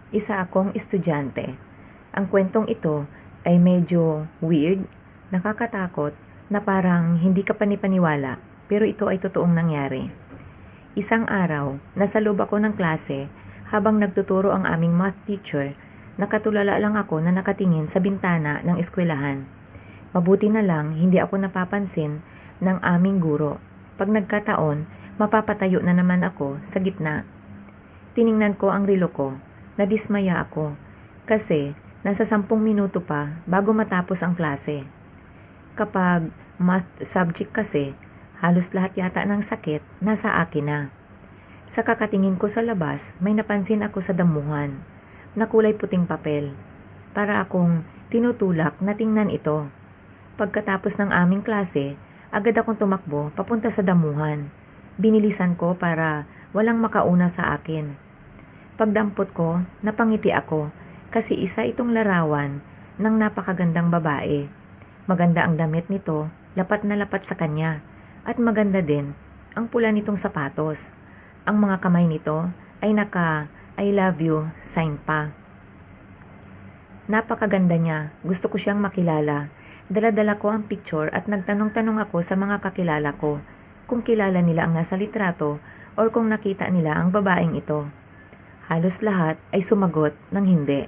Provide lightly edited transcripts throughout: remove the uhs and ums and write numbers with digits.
Isa akong estudyante. Ang kwentong ito ay medyo weird, nakakatakot, na parang hindi ka panipaniwala, pero ito ay totoong nangyari. Isang araw, nasa loob ako ng klase habang nagtuturo ang aming math teacher, nakatulala lang ako na nakatingin sa bintana ng eskwelahan. Mabuti na lang hindi ako napapansin ng aming guro. Pag nagkataon, mapapatayo na naman ako sa gitna. Tiningnan ko ang relo ko. Nadismaya ako kasi nasa 10 minuto pa bago matapos ang klase. Kapag math subject kasi, halos lahat yata ng sakit nasa akin na. Sa kakatingin ko sa labas, may napansin ako sa damuhan na kulay puting papel. Para akong tinutulak na tingnan ito. Pagkatapos ng aming klase, agad akong tumakbo papunta sa damuhan. Binilisan ko para walang makauna sa akin. Pagdampot ko, napangiti ako kasi isa itong larawan ng napakagandang babae. Maganda ang damit nito, lapat na lapat sa kanya, at maganda din ang pula nitong sapatos. Ang mga kamay nito ay naka I love you sign pa. Napakaganda niya, gusto ko siyang makilala. Dala-dala ko ang picture at nagtanong-tanong ako sa mga kakilala ko kung kilala nila ang nasa litrato or kung nakita nila ang babaeng ito. Halos lahat ay sumagot ng hindi.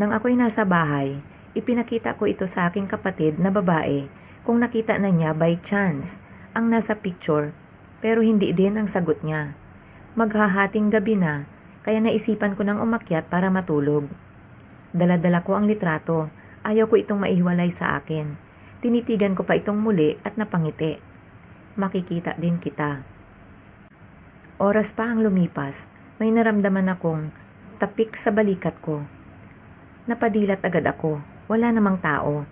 Nang ako'y nasa bahay, ipinakita ko ito sa aking kapatid na babae kung nakita na niya by chance ang nasa picture, pero hindi din ang sagot niya. Maghahating gabi na, kaya naisipan ko nang umakyat para matulog. Dala-dala ko ang litrato, ayaw ko itong maihiwalay sa akin. Tinitigan ko pa itong muli at napangiti. Makikita din kita. Oras pa ang lumipas. May naramdaman akong tapik sa balikat ko. Napadilat agad ako. Wala namang tao.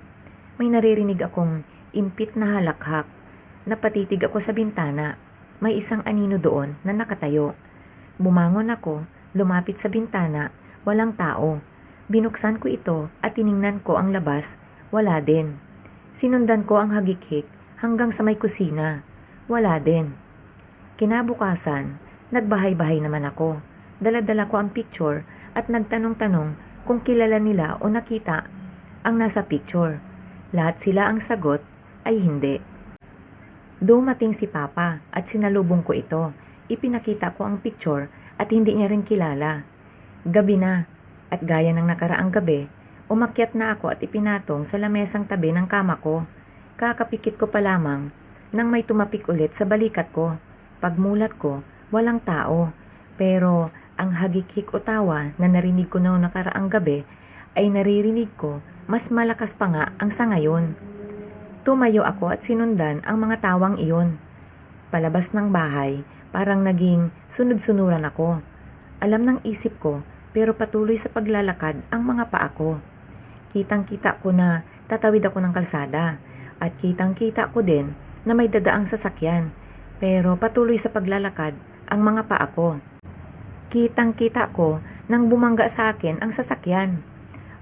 May naririnig akong impit na halakhak. Napatitig ako sa bintana. May isang anino doon na nakatayo. Bumangon ako, lumapit sa bintana. Walang tao. Binuksan ko ito at tiningnan ko ang labas. Wala din. Sinundan ko ang hagik-hik hanggang sa may kusina. Wala din. Kinabukasan, nagbahay-bahay naman ako. Dala-dala ko ang picture at nagtanong-tanong kung kilala nila o nakita ang nasa picture. Lahat sila ang sagot ay hindi. Dumating si Papa at sinalubong ko ito. Ipinakita ko ang picture at hindi niya rin kilala. Gabi na at gaya ng nakaraang gabi, umakyat na ako at ipinatong sa lamesang tabi ng kama ko. Kakapikit ko pa lamang nang may tumapik ulit sa balikat ko. Pagmulat ko, walang tao, pero ang hagik-hik o tawa na narinig ko noong nakaraang gabi ay naririnig ko mas malakas pa nga ang sa ngayon. Tumayo ako at sinundan ang mga tawang iyon. Palabas ng bahay, parang naging sunod-sunuran ako. Alam ng isip ko, pero patuloy sa paglalakad ang mga paa ko. Kitang-kita ko na tatawid ako ng kalsada at kitang-kita ko din na may dadaang sasakyan, pero patuloy sa paglalakad ang mga paa ko. Kitang-kita ko nang bumangga sa akin ang sasakyan.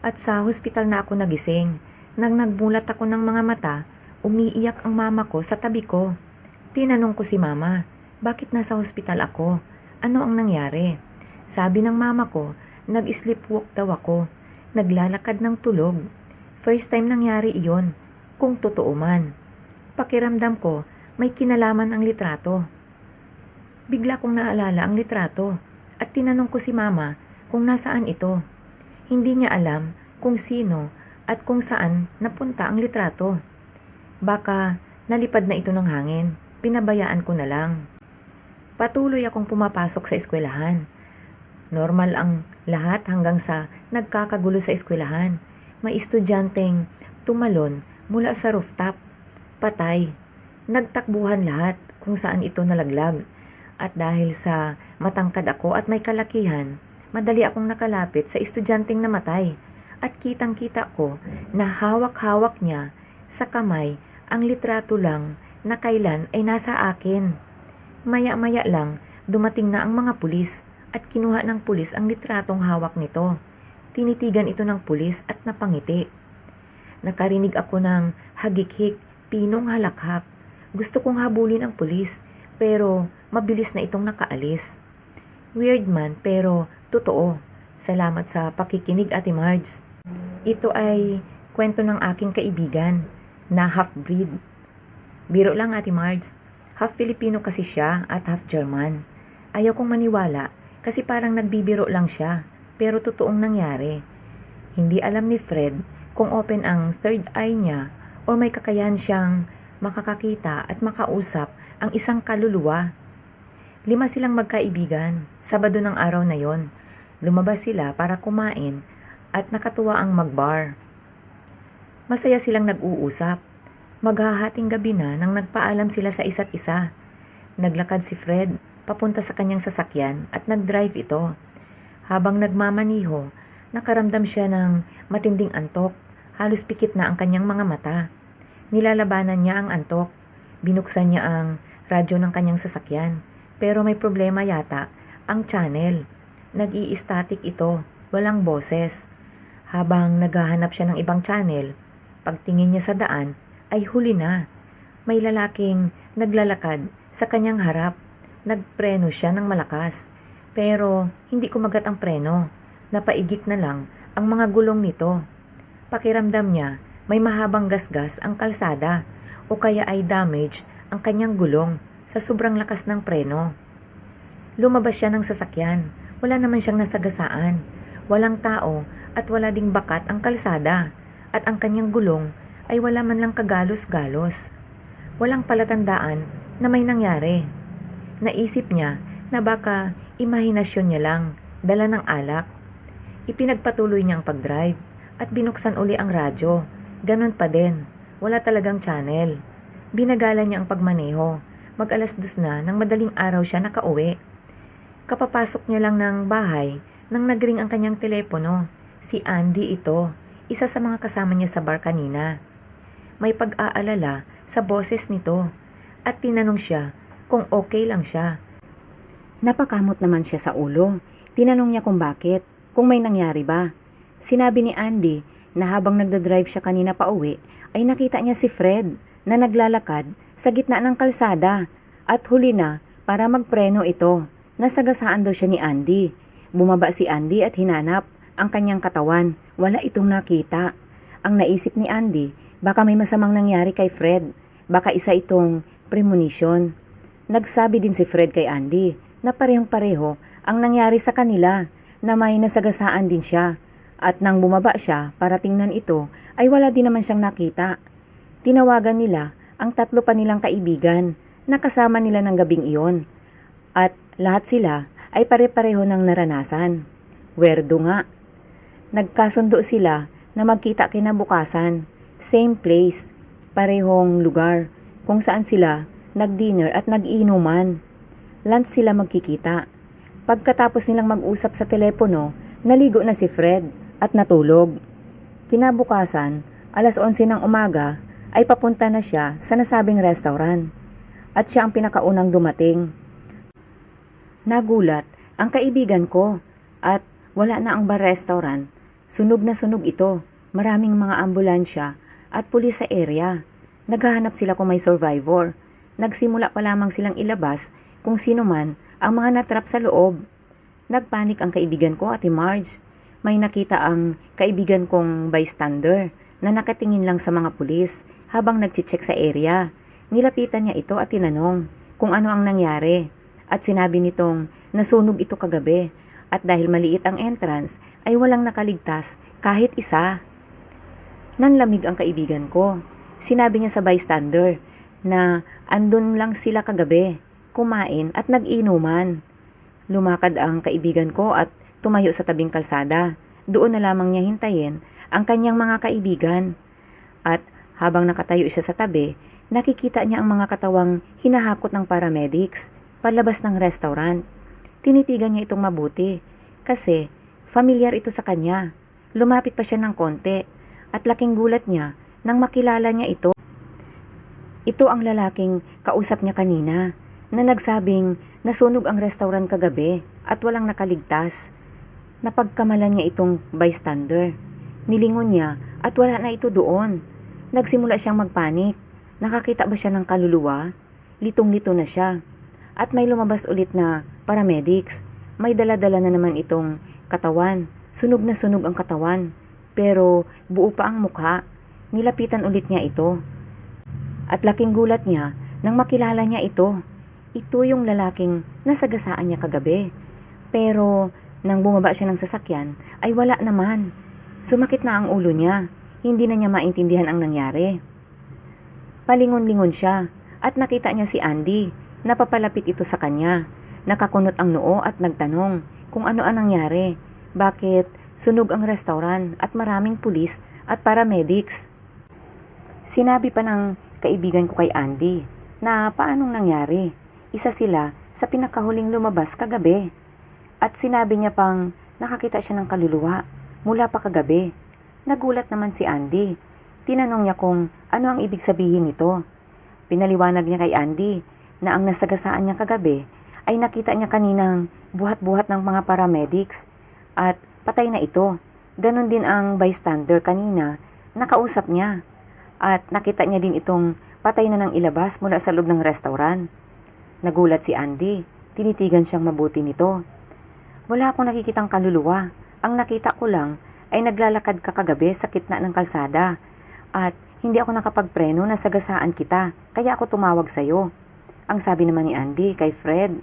At sa hospital na ako nagising. Nang nagmulat ako ng mga mata, umiiyak ang mama ko sa tabi ko. Tinanong ko si mama, bakit nasa hospital ako? Ano ang nangyari? Sabi ng mama ko, nag-sleepwalk daw ako. Naglalakad ng tulog. First time nangyari iyon, kung totoo man. Pakiramdam ko, may kinalaman ang litrato. Bigla kong naalala ang litrato at tinanong ko si mama kung nasaan ito. Hindi niya alam kung sino at kung saan napunta ang litrato. Baka nalipad na ito ng hangin, pinabayaan ko na lang. Patuloy akong pumapasok sa eskwelahan. Normal ang lahat hanggang sa nagkakagulo sa eskwelahan. May estudyanteng tumalon mula sa rooftop. Patay. Nagtakbuhan lahat kung saan ito nalaglag. At dahil sa matangkad ako at may kalakihan, madali akong nakalapit sa estudyanteng namatay. At kitang-kita ko na hawak-hawak niya sa kamay ang litrato lang na kailan ay nasa akin. Maya-maya lang, dumating na ang mga pulis at kinuha ng pulis ang litratong hawak nito. Tinitigan ito ng pulis at napangiti. Nakarinig ako ng hagik-hik, pinong halakhak. Gusto kong habulin ang pulis, pero mabilis na itong nakaalis. Weird man, pero totoo. Salamat sa pakikinig, Ate Marge. Ito ay kwento ng aking kaibigan na half-breed. Biro lang, Ate Marge. Half Filipino kasi siya at half German. Ayaw kong maniwala kasi parang nagbibiro lang siya, pero totoong nangyari. Hindi alam ni Fred kung open ang third eye niya o may kakayahan siyang makakakita at makausap ang isang kaluluwa. 5 silang magkaibigan. Sabado ng araw na yon. Lumabas sila para kumain at nakatuwa ang magbar. Masaya silang nag-uusap. Maghahating gabi na nang nagpaalam sila sa isa't isa. Naglakad si Fred papunta sa kanyang sasakyan at nag-drive ito. Habang nagmamaniho, nakaramdam siya ng matinding antok. Halos pikit na ang kanyang mga mata. Nilalabanan niya ang antok. Binuksan niya ang radyo ng kanyang sasakyan. Pero may problema yata ang channel. Nag-i-static ito, walang boses. Habang naghahanap siya ng ibang channel, pagtingin niya sa daan ay huli na. May lalaking naglalakad sa kanyang harap. Nagpreno siya ng malakas. Pero hindi kumagat ang preno. Napaigik na lang ang mga gulong nito. Pakiramdam niya may mahabang gasgas ang kalsada o kaya ay damage ang kanyang gulong sa sobrang lakas ng preno. Lumabas siya ng sasakyan. Wala naman siyang nasagasaan. Walang tao at wala ding bakat ang kalsada. At ang kanyang gulong ay wala man lang kagalos-galos. Walang palatandaan na may nangyari. Naisip niya na baka imahinasyon niya lang, dala ng alak. Ipinagpatuloy niya ang pag-drive at binuksan uli ang radyo. Ganon pa din, wala talagang channel. Binagala niya ang pagmaneho. Mag-2:00 na nang madaling araw siya nakauwi. Kapapasok niya lang ng bahay nang nagring ang kanyang telepono. Si Andy ito, isa sa mga kasama niya sa bar kanina. May pag-aalala sa boses nito at tinanong siya kung okay lang siya. Napakamot naman siya sa ulo. Tinanong niya kung bakit, kung may nangyari ba. Sinabi ni Andy na habang nagdadrive siya kanina pa uwi, ay nakita niya si Fred na naglalakad sa gitna ng kalsada at huli na para magpreno ito. Nasagasaan daw siya ni Andy. Bumaba si Andy at hinanap ang kanyang katawan. Wala itong nakita. Ang naisip ni Andy, baka may masamang nangyari kay Fred. Baka isa itong premonition. Nagsabi din si Fred kay Andy na parehong-pareho ang nangyari sa kanila, na may nasagasaan din siya. At nang bumaba siya para tingnan ito, ay wala din naman siyang nakita. Tinawagan nila ang 3 pa nilang kaibigan na kasama nila ng gabing iyon. At lahat sila ay pare-pareho ng naranasan. Werdo nga. Nagkasundo sila na magkita kinabukasan. Same place, parehong lugar kung saan sila nag-dinner at nag-inuman. Lunch sila magkikita. Pagkatapos nilang mag-usap sa telepono, naligo na si Fred at natulog. Kinabukasan, 11:00 ng umaga, ay papunta na siya sa nasabing restaurant. At siya ang pinakaunang dumating. Nagulat ang kaibigan ko at wala na ang bar-restaurant. Sunog na sunog ito. Maraming mga ambulansya at pulis sa area. Naghahanap sila kung may survivor. Nagsimula pa lamang silang ilabas kung sino man ang mga natrap sa loob. Nagpanik ang kaibigan ko, Ate Marge. May nakita ang kaibigan kong bystander na nakatingin lang sa mga pulis habang nagche-check sa area. Nilapitan niya ito at tinanong kung ano ang nangyari. At sinabi nitong nasunog ito kagabi at dahil maliit ang entrance ay walang nakaligtas kahit isa. Nanlamig ang kaibigan ko. Sinabi niya sa bystander na andun lang sila kagabi, kumain at nag-inuman. Lumakad ang kaibigan ko at tumayo sa tabing kalsada. Doon na lamang niya hintayin ang kanyang mga kaibigan. At habang nakatayo siya sa tabi, nakikita niya ang mga katawang hinahakot ng paramedics palabas ng restaurant. Tinitigan niya itong mabuti kasi familiar ito sa kanya. Lumapit pa siya ng konti at laking gulat niya nang makilala niya ito. Ito ang lalaking kausap niya kanina na nagsabing nasunog ang restaurant kagabi at walang nakaligtas. Napagkamalan niya itong bystander. Nilingon niya at wala na ito doon. Nagsimula siyang magpanik. Nakakita ba siya ng kaluluwa? Litong-lito na siya. At may lumabas ulit na paramedics. May dala-dala na naman itong Katawan. Sunog na sunog ang katawan. Pero buo pa ang mukha. Nilapitan ulit niya ito. At laking gulat niya nang makilala niya ito. Ito yung lalaking nasagasaan niya kagabi. Pero nang bumaba siya ng sasakyan ay wala naman. Sumakit na ang ulo niya. Hindi na niya maintindihan ang nangyari. Palingon-lingon siya at nakita niya si Andy. Napapalapit ito sa kanya. Nakakunot ang noo at nagtanong kung ano ang nangyari. Bakit sunog ang restaurant at maraming pulis at paramedics? Sinabi pa ng kaibigan ko kay Andy na paanong nangyari. Isa sila sa pinakahuling lumabas kagabi. At sinabi niya pang nakakita siya ng kaluluwa mula pa kagabi. Nagulat naman si Andy. Tinanong niya kung ano ang ibig sabihin nito. Pinaliwanag niya kay Andy na ang nasagasaan niya kagabi ay nakita niya kaninang buhat-buhat ng mga paramedics at patay na ito. Ganon din ang bystander kanina, nakausap niya. At nakita niya din itong patay na ng ilabas mula sa loob ng restaurant. Nagulat si Andy, tinitigan siyang mabuti nito. Wala akong nakikitang kaluluwa. Ang nakita ko lang ay naglalakad ka kagabi sa gitna ng kalsada. At hindi ako nakapagpreno na sagasaan kita, kaya ako tumawag sa'yo. Ang sabi naman ni Andy kay Fred.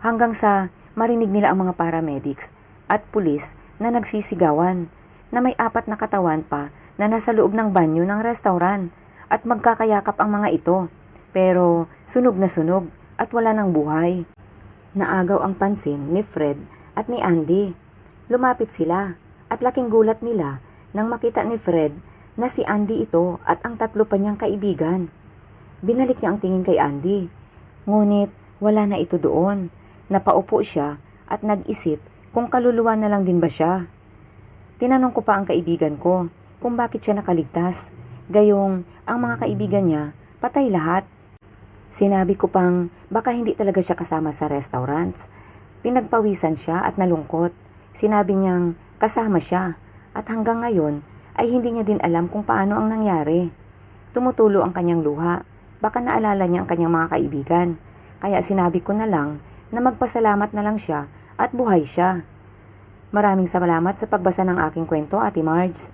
Hanggang sa marinig nila ang mga paramedics at pulis na nagsisigawan na may 4 na katawan pa na nasa loob ng banyo ng restaurant at magkakayakap ang mga ito. Pero sunog na sunog at wala ng buhay. Naagaw ang pansin ni Fred at ni Andy. Lumapit sila at laking gulat nila nang makita ni Fred na si Andy ito at ang 3 pa niyang kaibigan. Binalik niya ang tingin kay Andy. Ngunit wala na ito doon. Napaupo siya at nag-isip kung kaluluwa na lang din ba siya. Tinanong ko pa ang kaibigan ko kung bakit siya nakaligtas. Gayong ang mga kaibigan niya patay lahat. Sinabi ko pang baka hindi talaga siya kasama sa restaurants. Pinagpawisan siya at nalungkot. Sinabi niyang kasama siya at hanggang ngayon ay hindi niya din alam kung paano ang nangyari. Tumutulo ang kanyang luha. Baka naalala niya ang kanyang mga kaibigan. Kaya sinabi ko na lang na magpasalamat na lang siya at buhay siya. Maraming salamat sa pagbasa ng aking kwento, Ate Marge.